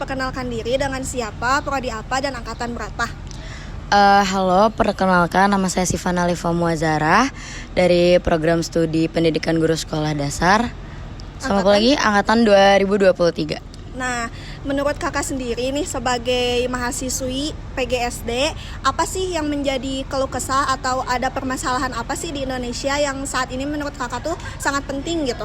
memperkenalkan diri dengan siapa, prodi apa, dan angkatan berapa? Halo, perkenalkan nama saya Sifana Liva Muazara dari program studi pendidikan guru sekolah dasar. Sama aku lagi angkatan 2023. Nah, menurut kakak sendiri nih sebagai mahasiswi PGSD, apa sih yang menjadi keluh kesah atau ada permasalahan apa sih di Indonesia yang saat ini menurut kakak tuh sangat penting gitu?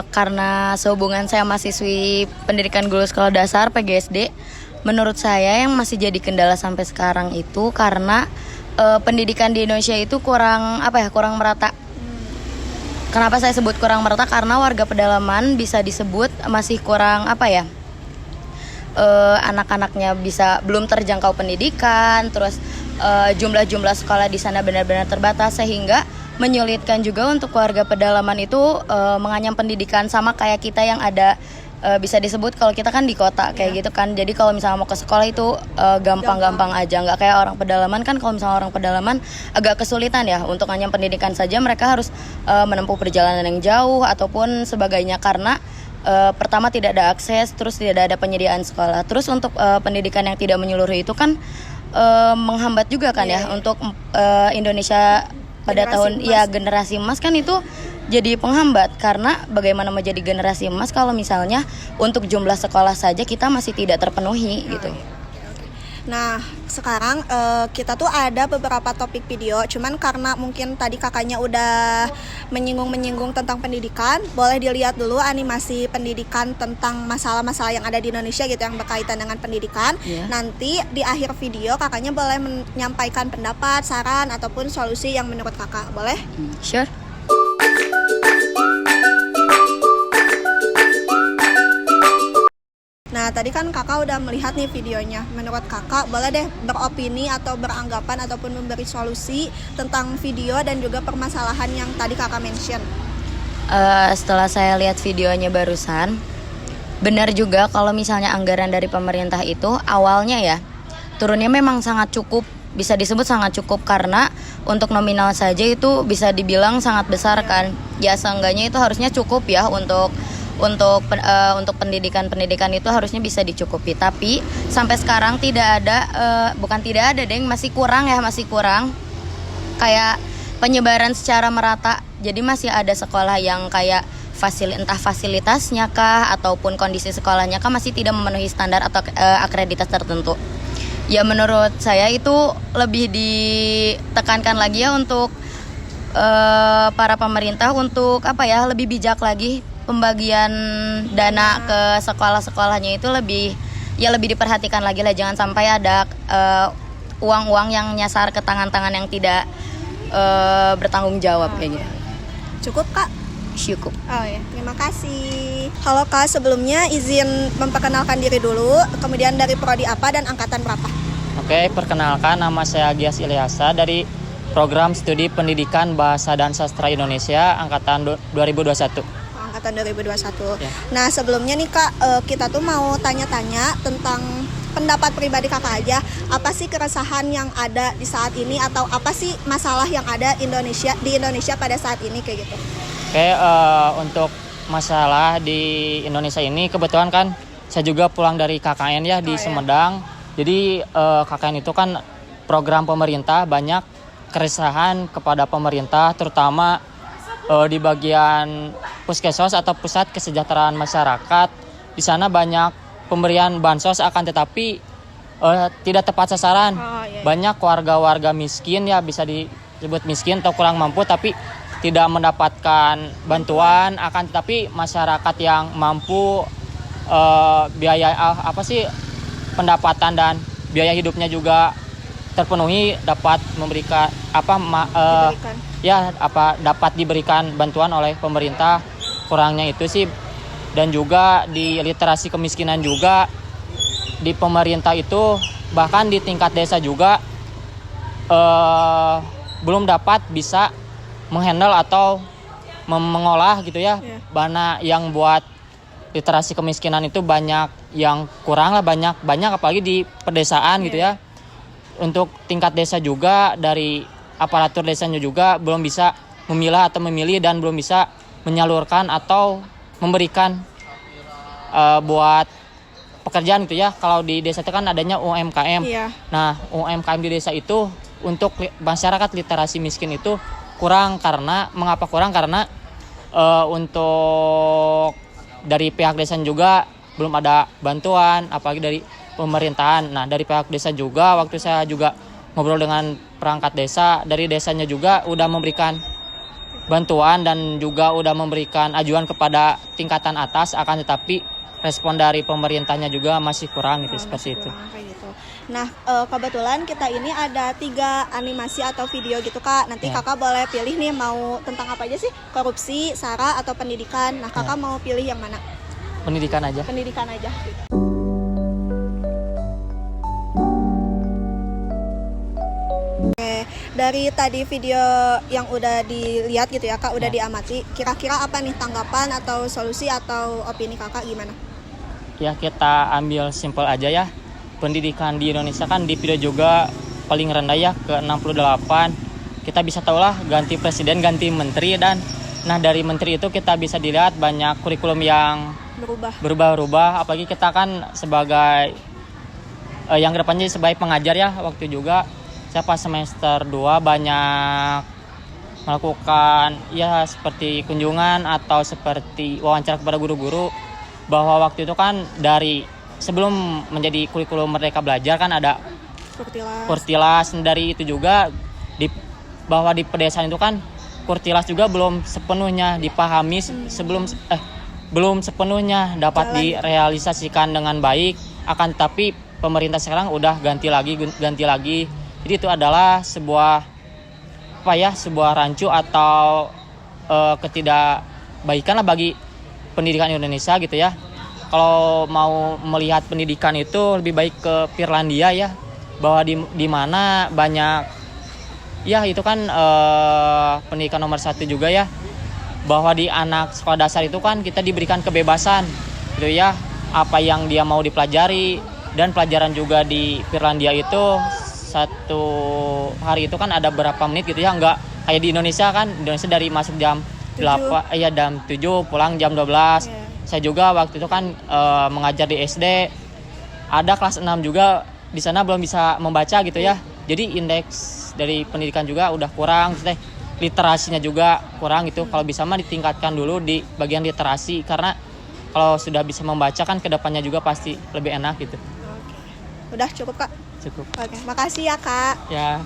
Karena sehubungan saya mahasiswi pendidikan guru sekolah dasar PGSD, menurut saya yang masih jadi kendala sampai sekarang itu karena pendidikan di Indonesia itu kurang merata. Kenapa saya sebut kurang merata? Karena warga pedalaman bisa disebut masih kurang anak-anaknya belum terjangkau pendidikan, terus jumlah sekolah di sana benar-benar terbatas sehingga menyulitkan juga untuk warga pedalaman itu menganyam pendidikan sama kayak kita yang ada bisa disebut kalau kita kan di kota kayak gitu kan. Jadi kalau misalnya mau ke sekolah itu gampang-gampang aja, nggak kayak orang pedalaman kan. Kalau misalnya orang pedalaman agak kesulitan ya untuk nganyam pendidikan saja, mereka harus menempuh perjalanan yang jauh ataupun sebagainya karena pertama tidak ada akses, terus tidak ada penyediaan sekolah. Terus untuk pendidikan yang tidak menyeluruh itu kan menghambat juga kan ya untuk Indonesia pada generasi emas kan itu jadi penghambat karena bagaimana menjadi generasi emas kalau misalnya untuk jumlah sekolah saja kita masih tidak terpenuhi gitu. Nah, sekarang kita tuh ada beberapa topik video, cuman karena mungkin tadi kakaknya udah menyinggung tentang pendidikan, boleh dilihat dulu animasi pendidikan tentang masalah-masalah yang ada di Indonesia gitu yang berkaitan dengan pendidikan. Nanti di akhir video kakaknya boleh menyampaikan pendapat, saran ataupun solusi yang menurut kakak, boleh? Sure. Nah, tadi kan kakak udah melihat nih videonya. Menurut kakak, boleh deh beropini atau beranggapan ataupun memberi solusi tentang video dan juga permasalahan yang tadi kakak mention. Setelah saya lihat videonya barusan, benar juga kalau misalnya anggaran dari pemerintah itu awalnya ya turunnya memang sangat cukup, bisa disebut sangat cukup karena untuk nominal saja itu bisa dibilang sangat besar kan. Ya seenggaknya itu harusnya cukup ya untuk pendidikan itu harusnya bisa dicukupi. Tapi sampai sekarang masih kurang kayak penyebaran secara merata. Jadi masih ada sekolah yang kayak entah fasilitasnya kah ataupun kondisi sekolahnya kah masih tidak memenuhi standar atau akreditas tertentu. Ya menurut saya itu lebih ditekankan lagi ya untuk para pemerintah untuk lebih bijak lagi pembagian dana ke sekolah-sekolahnya itu lebih diperhatikan lagi lah, jangan sampai ada uang-uang yang nyasar ke tangan-tangan yang tidak bertanggung jawab kayak gitu. Cukup kak? Cukup. Oh ya, terima kasih. Halo kak, sebelumnya izin memperkenalkan diri dulu, kemudian dari prodi apa dan angkatan berapa? Oke, perkenalkan nama saya Gias Ilyasa dari program studi pendidikan bahasa dan sastra Indonesia angkatan 2021. Angkatan 2021. Ya. Nah sebelumnya nih kak, kita tuh mau tanya-tanya tentang pendapat pribadi kakak aja. Apa sih keresahan yang ada di saat ini atau apa sih masalah yang ada di Indonesia pada saat ini kayak gitu? Oke, untuk masalah di Indonesia ini kebetulan kan saya juga pulang dari KKN ya di Sumedang. Jadi KKN itu kan program pemerintah, banyak keresahan kepada pemerintah terutama di bagian puskesmas atau pusat kesejahteraan masyarakat. Di sana banyak pemberian bansos akan tetapi tidak tepat sasaran. Banyak warga-warga miskin ya bisa disebut miskin atau kurang mampu tapi tidak mendapatkan bantuan, akan tetapi masyarakat yang mampu pendapatan dan biaya hidupnya juga terpenuhi dapat memberikan dapat diberikan bantuan oleh pemerintah. Kurangnya itu sih. Dan juga di literasi kemiskinan juga di pemerintah itu bahkan di tingkat desa juga belum dapat bisa menghandle atau mengolah gitu ya. Dana yang buat literasi kemiskinan itu banyak yang kurang lah, banyak apalagi di pedesaan gitu ya. Untuk tingkat desa juga dari aparatur desanya juga belum bisa memilah atau memilih dan belum bisa menyalurkan atau memberikan buat pekerjaan gitu ya. Kalau di desa itu kan adanya UMKM. Iya. Nah, UMKM di desa itu untuk masyarakat literasi miskin itu kurang. Mengapa kurang? Karena untuk dari pihak desa juga belum ada bantuan, apalagi dari pemerintahan. Nah, dari pihak desa juga, waktu saya juga ngobrol dengan perangkat desa, dari desanya juga udah memberikan bantuan dan juga udah memberikan ajuan kepada tingkatan atas, akan tetapi respon dari pemerintahnya juga masih kurang gitu, seperti itu. Kayak gitu. Nah, kebetulan kita ini ada 3 animasi atau video gitu Kak. Nanti Kakak boleh pilih nih mau tentang apa aja sih? Korupsi, SARA, atau pendidikan. Nah, Kakak mau pilih yang mana? Pendidikan aja. Pendidikan aja. Oke, dari tadi video yang udah dilihat gitu ya Kak, udah diamati. Kira-kira apa nih tanggapan atau solusi atau opini Kakak gimana? Ya, kita ambil simpel aja ya. Pendidikan di Indonesia kan di video juga paling rendah ya, ke 68. Kita bisa tahu lah ganti presiden, ganti menteri, dan nah dari menteri itu kita bisa dilihat banyak kurikulum yang berubah-ubah. Apalagi kita kan sebagai yang kedepannya sebagai pengajar ya, waktu juga saya pas semester 2 banyak melakukan ya seperti kunjungan atau seperti wawancara kepada guru-guru, bahwa waktu itu kan dari sebelum menjadi kurikulum Merdeka Belajar kan ada Kurtilas. Dari itu juga bahwa di pedesaan itu kan Kurtilas juga belum sepenuhnya dipahami, belum sepenuhnya dapat direalisasikan dengan baik. Akan tetapi pemerintah sekarang udah ganti lagi. Jadi itu adalah sebuah rancu atau ketidakbaikan lah bagi pendidikan Indonesia gitu ya. Kalau mau melihat pendidikan itu lebih baik ke Finlandia ya, bahwa di mana banyak ya itu kan pendidikan nomor 1 juga ya, bahwa di anak sekolah dasar itu kan kita diberikan kebebasan gitu ya, apa yang dia mau dipelajari. Dan pelajaran juga di Finlandia itu satu hari itu kan ada berapa menit gitu ya, nggak kayak di Indonesia kan. Indonesia dari masuk jam 8 jam 7 pulang jam 12. Saya juga waktu itu kan mengajar di SD, ada kelas 6 juga, di sana belum bisa membaca gitu ya. Jadi indeks dari pendidikan juga udah kurang, literasinya juga kurang gitu. Kalau bisa mah ditingkatkan dulu di bagian literasi, karena kalau sudah bisa membaca kan kedepannya juga pasti lebih enak gitu. Udah cukup Kak? Cukup. Oke, makasih ya Kak. Ya.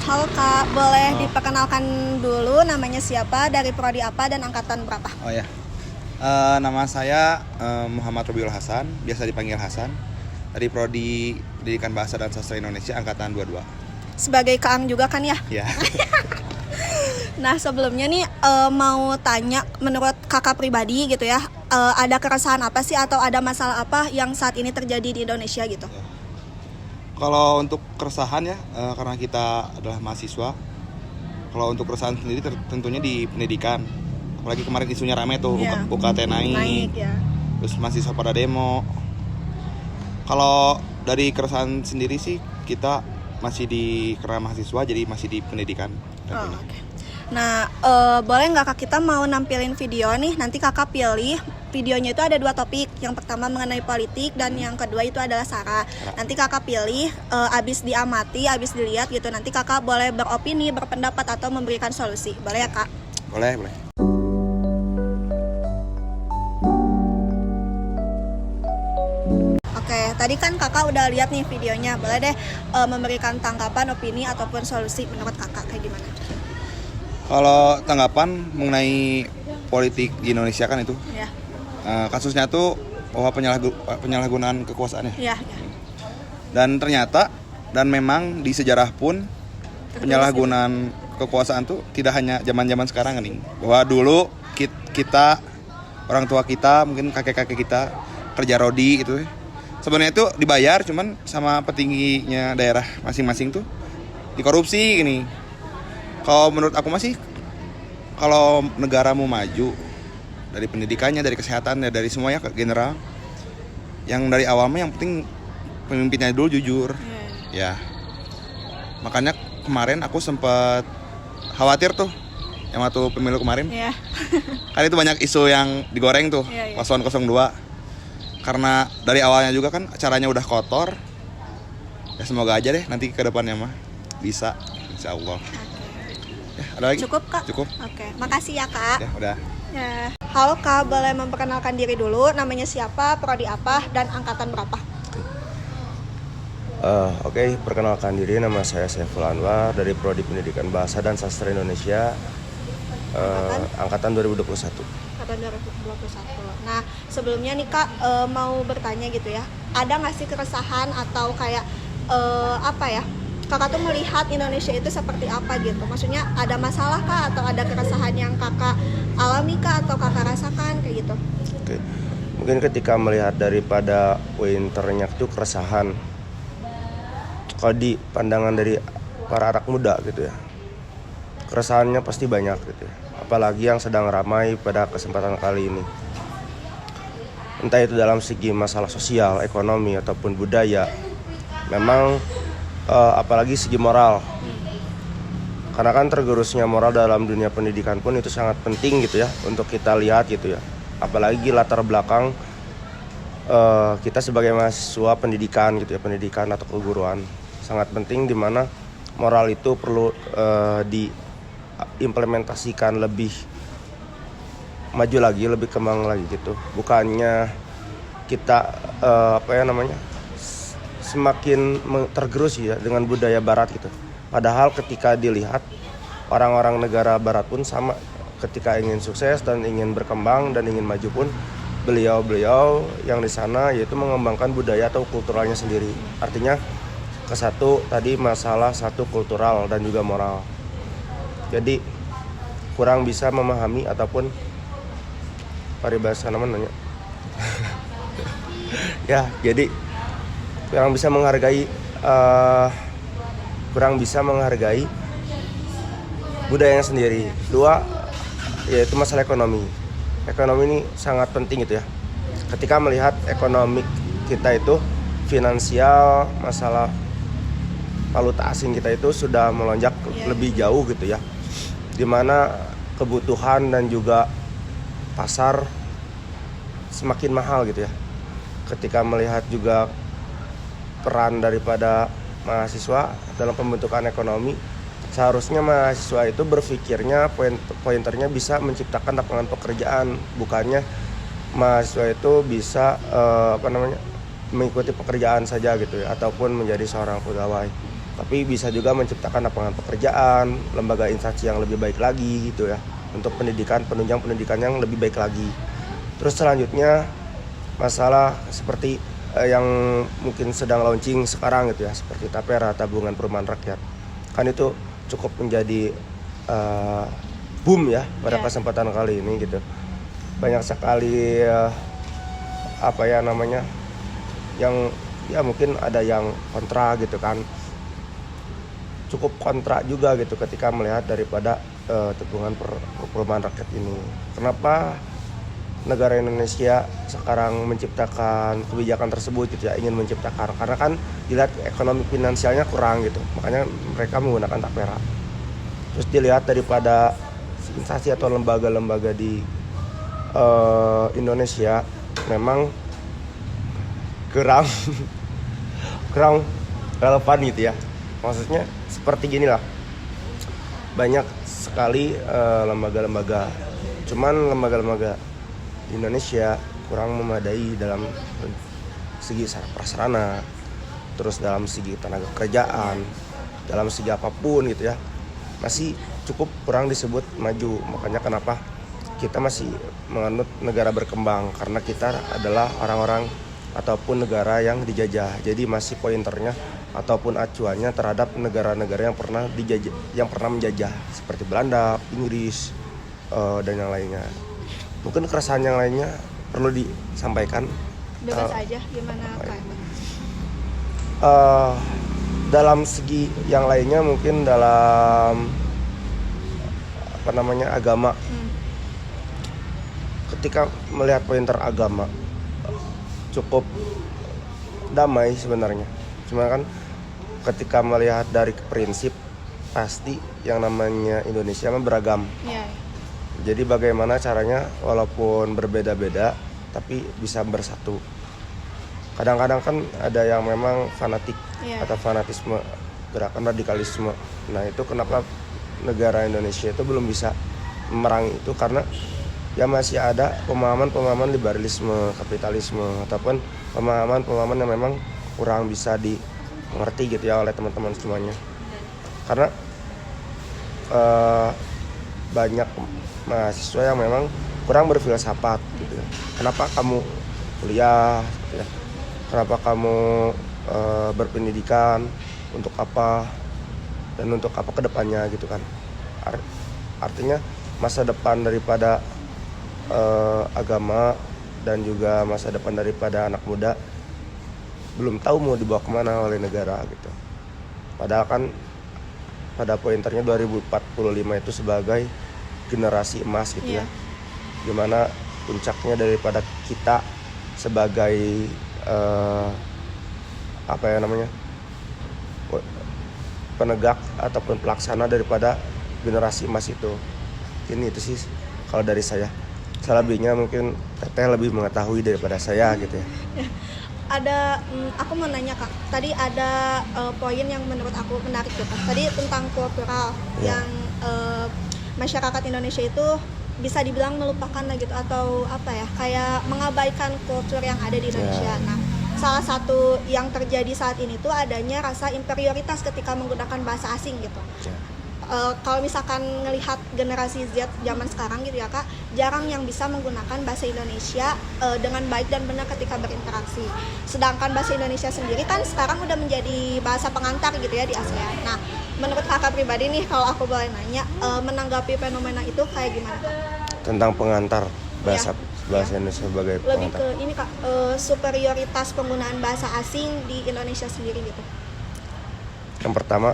Halo Kak, boleh diperkenalkan dulu namanya siapa, dari prodi apa, dan angkatan berapa? Oh ya, nama saya Muhammad Robiul Hasan, biasa dipanggil Hasan, dari prodi Pendidikan Bahasa dan Sastra Indonesia angkatan 22. Sebagai Kaang juga kan ya? Ya. Nah, sebelumnya nih mau tanya, menurut Kakak pribadi gitu ya, ada keresahan apa sih atau ada masalah apa yang saat ini terjadi di Indonesia gitu? Kalau untuk keresahan ya, karena kita adalah mahasiswa. Kalau untuk keresahan sendiri tentunya di pendidikan. Apalagi kemarin isunya rame tuh, UKT naik ya. Terus mahasiswa pada demo. Kalau dari keresahan sendiri sih, kita masih karena mahasiswa, jadi masih di pendidikan. Okay. Nah, boleh nggak Kak, kita mau nampilin video nih, nanti Kakak pilih. Videonya itu ada 2 topik. Yang pertama mengenai politik, dan yang kedua itu adalah SARA. Nanti Kakak pilih, abis diamati, abis dilihat gitu. Nanti Kakak boleh beropini, berpendapat, atau memberikan solusi. Boleh ya Kak? Boleh. Oke, tadi kan Kakak udah lihat nih videonya. Boleh deh memberikan tanggapan, opini, ataupun solusi menurut Kakak kayak gimana? Kalau tanggapan mengenai politik di Indonesia kan itu, kasusnya tuh bahwa penyalahgunaan kekuasaannya. Dan ternyata, dan memang di sejarah pun penyalahgunaan kekuasaan tuh tidak hanya zaman-zaman sekarang nih. Bahwa dulu kita, orang tua kita, mungkin kakek-kakek kita kerja rodi gitu. Sebenarnya itu dibayar, cuman sama petingginya daerah masing-masing tuh dikorupsi gini. Kalau menurut aku masih, kalau negara mau maju dari pendidikannya, dari kesehatannya, dari semuanya ke general, yang dari awalnya yang penting pemimpinnya dulu jujur. Ya. Makanya kemarin aku sempat khawatir tuh yang waktu pemilu kemarin. Kan itu banyak isu yang digoreng tuh, paslon 02. karena dari awalnya juga kan caranya udah kotor. Ya semoga aja deh nanti ke depannya mah bisa, insya Allah. Ya, ada lagi? Cukup Kak? Cukup. Oke, makasih ya Kak. Ya udah. Ya. Halo Kak, boleh memperkenalkan diri dulu, namanya siapa, prodi apa, dan angkatan berapa? Oke, perkenalkan diri, nama saya Saiful Anwar dari Prodi Pendidikan Bahasa dan Sastra Indonesia, angkatan 2021. Angkatan 2021. Nah, sebelumnya nih Kak, mau bertanya gitu ya, ada nggak sih keresahan atau kayak apa ya? Kakak tuh melihat Indonesia itu seperti apa gitu. Maksudnya ada masalah Kak atau ada keresahan yang Kakak alami Kak atau Kakak rasakan kayak gitu? Oke, mungkin ketika melihat daripada pointernya itu keresahan, kalau di pandangan dari para anak muda gitu ya, keresahannya pasti banyak gitu ya. Apalagi yang sedang ramai pada kesempatan kali ini. Entah itu dalam segi masalah sosial, ekonomi, ataupun budaya. Memang apalagi segi moral. Karena kan tergerusnya moral dalam dunia pendidikan pun itu sangat penting gitu ya untuk kita lihat gitu ya. Apalagi latar belakang kita sebagai mahasiswa pendidikan gitu ya, pendidikan atau keguruan sangat penting, di mana moral itu perlu diimplementasikan lebih maju lagi, lebih kembang lagi gitu. Bukannya kita semakin tergerus ya dengan budaya barat gitu. Padahal ketika dilihat orang-orang negara barat pun sama, ketika ingin sukses dan ingin berkembang dan ingin maju pun beliau-beliau yang di sana yaitu mengembangkan budaya atau kulturalnya sendiri. Artinya kesatu tadi masalah satu kultural dan juga moral. Jadi kurang bisa memahami ataupun paribasa namanya. Ya, jadi kurang bisa menghargai budayanya sendiri. Dua, yaitu masalah ekonomi. Ekonomi ini sangat penting gitu ya. Ketika melihat ekonomi kita itu finansial, masalah valuta asing kita itu sudah melonjak lebih jauh gitu ya. Dimana kebutuhan dan juga pasar semakin mahal gitu ya. Ketika melihat juga peran daripada mahasiswa dalam pembentukan ekonomi, seharusnya mahasiswa itu berpikirnya pointernya bisa menciptakan lapangan pekerjaan, bukannya mahasiswa itu bisa mengikuti pekerjaan saja gitu ya, ataupun menjadi seorang pegawai, tapi bisa juga menciptakan lapangan pekerjaan, lembaga instansi yang lebih baik lagi gitu ya, untuk pendidikan, penunjang pendidikan yang lebih baik lagi. Terus selanjutnya masalah seperti yang mungkin sedang launching sekarang gitu ya, seperti Tapera, tabungan perumahan rakyat, kan itu cukup menjadi boom ya pada kesempatan kali ini gitu. Banyak sekali yang ya mungkin ada yang kontra gitu kan, cukup kontra juga gitu ketika melihat daripada tabungan perumahan rakyat ini. Kenapa negara Indonesia sekarang menciptakan kebijakan tersebut gitu ya, ingin menciptakan, karena kan dilihat ekonomi finansialnya kurang gitu, makanya mereka menggunakan Tapera. Terus dilihat daripada instansi atau lembaga-lembaga di Indonesia memang kurang relevan gitu ya. Maksudnya seperti gini lah, banyak sekali lembaga-lembaga, cuman lembaga-lembaga Indonesia kurang memadai dalam segi prasarana, terus dalam segi tenaga kerjaan, dalam segi apapun gitu ya, masih cukup kurang disebut maju. Makanya kenapa kita masih menganut negara berkembang, karena kita adalah orang-orang ataupun negara yang dijajah. Jadi masih pointernya ataupun acuannya terhadap negara-negara yang pernah dijajah, yang pernah menjajah, seperti Belanda, Inggris, dan yang lainnya. Mungkin keresahan yang lainnya perlu disampaikan. Bebas aja, gimana Kak? Dalam segi yang lainnya mungkin dalam agama. Ketika melihat pointer agama cukup damai sebenarnya. Cuma kan ketika melihat dari prinsip, pasti yang namanya Indonesia beragam. Jadi bagaimana caranya walaupun berbeda-beda tapi bisa bersatu. kadang-kadang kan ada yang memang fanatik Iya. atau fanatisme, gerakan radikalisme. Nah itu kenapa negara Indonesia itu belum bisa memerangi itu, karena ya masih ada pemahaman-pemahaman liberalisme, kapitalisme, ataupun pemahaman-pemahaman yang memang kurang bisa dimengerti gitu ya oleh teman-teman semuanya. Karena banyak mahasiswa yang memang kurang berfilsafat gitu ya. Kenapa kamu kuliah gitu ya? Kenapa kamu berpendidikan, untuk apa dan untuk apa kedepannya gitu kan. Artinya masa depan daripada agama dan juga masa depan daripada anak muda belum tahu mau dibawa kemana oleh negara gitu. Padahal kan pada pointernya 2045 itu sebagai generasi emas gitu ya. Gimana puncaknya daripada kita sebagai penegak ataupun pelaksana daripada generasi emas itu. Ini itu sih kalau dari saya. Selebihnya mungkin Teteh lebih mengetahui daripada saya gitu ya. Ada aku mau nanya Kak, tadi ada poin yang menurut aku menarik gitu. Tadi tentang kultural yang masyarakat Indonesia itu bisa dibilang melupakan lah gitu, atau apa ya, kayak mengabaikan kultur yang ada di Indonesia. Nah, salah satu yang terjadi saat ini tuh adanya rasa inferioritas ketika menggunakan bahasa asing gitu. Kalau misalkan ngelihat generasi Z zaman sekarang gitu ya Kak, jarang yang bisa menggunakan bahasa Indonesia dengan baik dan benar ketika berinteraksi. Sedangkan bahasa Indonesia sendiri kan sekarang udah menjadi bahasa pengantar gitu ya di ASEAN. Nah, menurut Kakak pribadi nih, kalau aku boleh nanya, menanggapi fenomena itu kayak gimana Kak? Tentang pengantar bahasa Indonesia sebagai pengantar. Lebih ke ini Kak, superioritas penggunaan bahasa asing di Indonesia sendiri gitu. Yang pertama,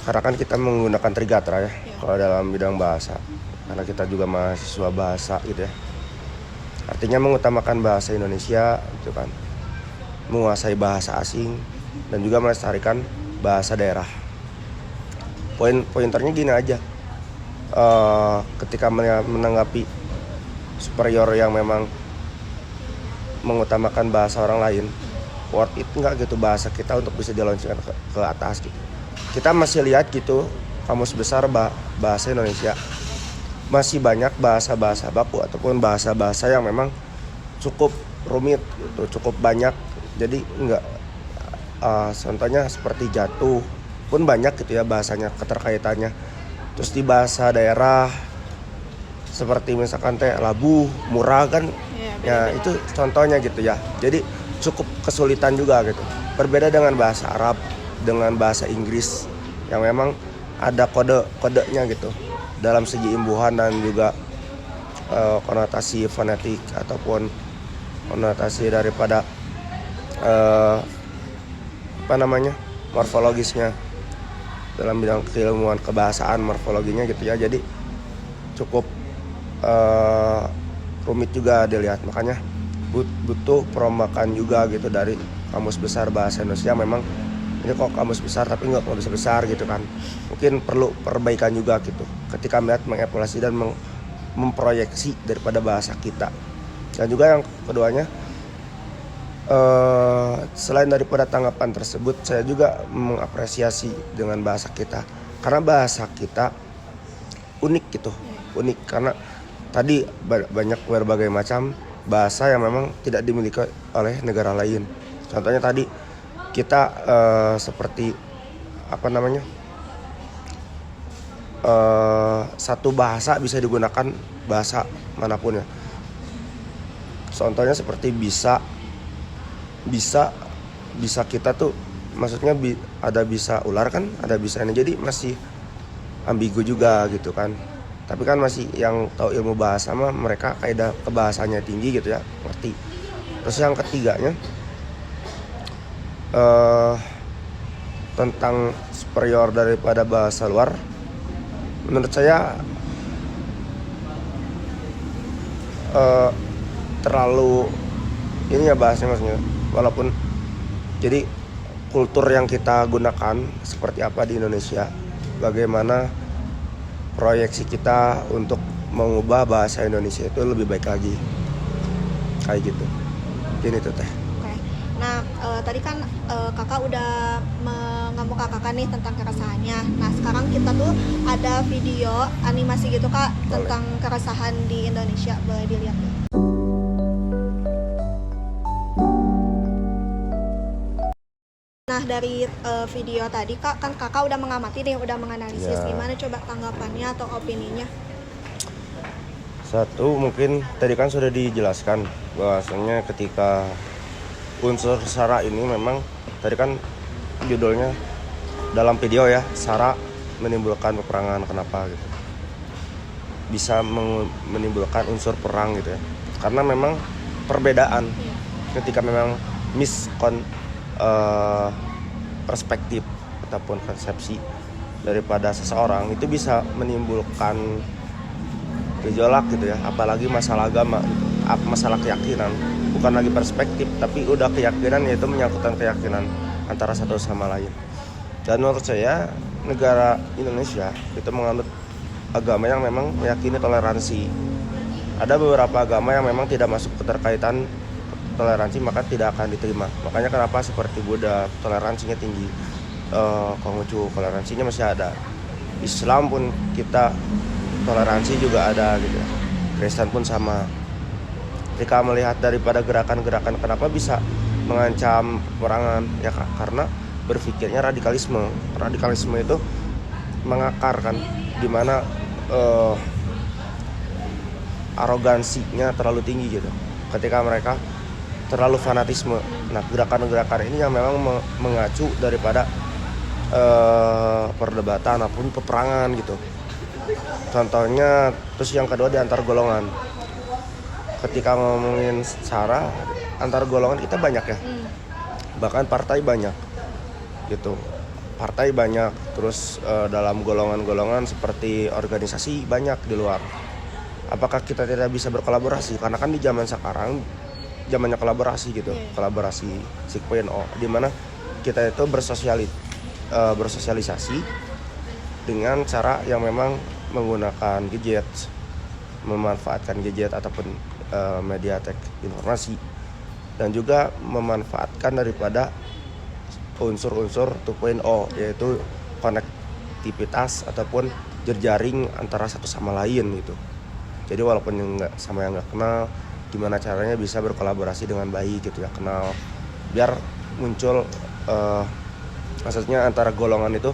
karena kan kita menggunakan trigatra ya, kalau dalam bidang bahasa, karena kita juga mahasiswa bahasa gitu ya. Artinya mengutamakan bahasa Indonesia gitu kan, menguasai bahasa asing dan juga melestarikan bahasa daerah. Pointernya gini aja, ketika menanggapi superior yang memang mengutamakan bahasa orang lain, worth it nggak gitu bahasa kita untuk bisa diluncurkan ke atas gitu. Kita masih lihat gitu, kamus besar bahasa Indonesia masih banyak bahasa-bahasa baku ataupun bahasa-bahasa yang memang cukup rumit gitu, cukup banyak. Jadi enggak contohnya seperti jatuh pun banyak gitu ya bahasanya, keterkaitannya. Terus di bahasa daerah seperti misalkan labuh, murah kan, ya itu contohnya gitu ya. Jadi cukup kesulitan juga gitu. Berbeda dengan bahasa Arab, dengan bahasa Inggris yang memang ada kode-kodenya gitu dalam segi imbuhan dan juga konotasi fonetik ataupun konotasi daripada morfologisnya dalam bidang keilmuan kebahasaan, morfologinya gitu ya. Jadi cukup rumit juga dilihat, makanya butuh perombakan juga gitu dari kamus besar bahasa Indonesia. Memang ini kok kamus besar tapi nggak besar gitu kan, mungkin perlu perbaikan juga gitu ketika melihat mengevaluasi dan memproyeksi daripada bahasa kita. Dan juga yang keduanya, selain daripada tanggapan tersebut, saya juga mengapresiasi dengan bahasa kita, karena bahasa kita unik gitu, unik karena tadi banyak berbagai macam bahasa yang memang tidak dimiliki oleh negara lain. Contohnya tadi kita seperti satu bahasa bisa digunakan bahasa manapun ya. Contohnya seperti bisa kita tuh, maksudnya ada bisa ular kan, ada bisa ini, jadi masih ambigu juga gitu kan. Tapi kan masih yang tahu ilmu bahasa mah mereka kaidah kebahasanya tinggi gitu ya, ngerti. Terus yang ketiganya, tentang superior daripada bahasa luar, menurut saya terlalu ini ya bahasnya, maksudnya walaupun jadi kultur yang kita gunakan seperti apa di Indonesia, bagaimana proyeksi kita untuk mengubah bahasa Indonesia itu lebih baik lagi, kayak gitu. Ini tuh Teh. Nah, tadi kan kakak udah mengemuka kakak nih tentang keresahannya. Nah, sekarang kita tuh ada video animasi gitu kak tentang keresahan di Indonesia, boleh dilihat ya. Nah, dari video tadi kak, kan kakak udah mengamati nih, udah menganalisis. Ya. Gimana coba tanggapannya atau opininya? Satu, mungkin tadi kan sudah dijelaskan bahwasanya ketika unsur SARA ini memang tadi kan judulnya dalam video ya, SARA menimbulkan peperangan. Kenapa gitu? Bisa menimbulkan unsur perang gitu ya. Karena memang perbedaan ketika memang perspektif ataupun konsepsi daripada seseorang itu bisa menimbulkan gejolak gitu ya, apalagi masalah agama gitu, masalah keyakinan, bukan lagi perspektif tapi udah keyakinan, yaitu menyangkutkan keyakinan antara satu sama lain. Dan menurut saya negara Indonesia itu menganut agama yang memang meyakini toleransi. Ada beberapa agama yang memang tidak masuk keterkaitan toleransi, maka tidak akan diterima. Makanya kenapa seperti Buddha toleransinya tinggi, Konghucu toleransinya masih ada, Islam pun kita toleransi juga ada gitu. Kristen pun sama. Ketika melihat daripada gerakan-gerakan kenapa bisa mengancam peperangan ya karena berpikirnya radikalisme. Radikalisme itu mengakar kan, dimana arogansinya terlalu tinggi gitu. Ketika mereka terlalu fanatisme. Nah, gerakan-gerakan ini yang memang mengacu daripada perdebatan ataupun peperangan gitu. Contohnya, terus yang kedua di antar golongan. Ketika ngomongin SARA, antar golongan kita banyak ya. Bahkan partai banyak gitu. Partai banyak, terus dalam golongan-golongan seperti organisasi banyak di luar. Apakah kita tidak bisa berkolaborasi? Karena kan di zaman sekarang zamannya kolaborasi gitu, kolaborasi 6.0, di mana kita itu bersosialisasi dengan cara yang memang menggunakan gadget, memanfaatkan gadget ataupun media tech informasi, dan juga memanfaatkan daripada unsur-unsur 2.0, yaitu konektivitas ataupun jejaring antara satu sama lain gitu. Jadi walaupun yang nggak kenal, gimana caranya bisa berkolaborasi dengan baik gitu ya, kenal, biar muncul maksudnya antara golongan itu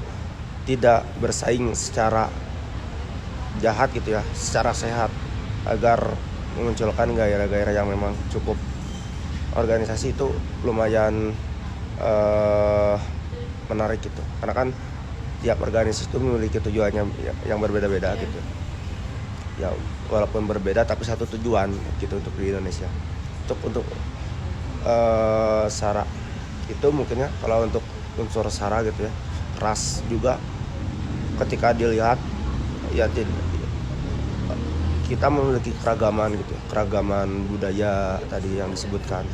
tidak bersaing secara jahat gitu ya, secara sehat, agar memunculkan gairah-gairah yang memang cukup. Organisasi itu lumayan menarik gitu, karena kan tiap organisasi itu memiliki tujuannya yang berbeda-beda gitu ya, walaupun berbeda tapi satu tujuan gitu untuk di Indonesia. Untuk SARA itu mungkin ya, kalau untuk unsur SARA gitu ya, ras juga ketika dilihat ya, kita memiliki keragaman gitu, keragaman budaya tadi yang disebutkan.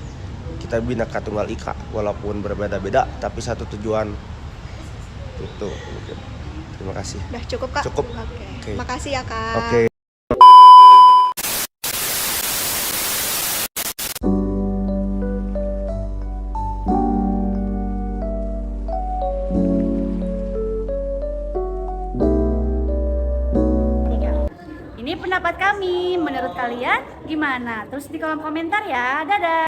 Kita Bhinneka Tunggal Ika, walaupun berbeda-beda tapi satu tujuan itu. Terima kasih. Udah cukup kak? Cukup. Oke. Makasih ya kak. Oke. Ini pendapat kami, menurut kalian gimana? Tulis di kolom komentar ya. Dadah.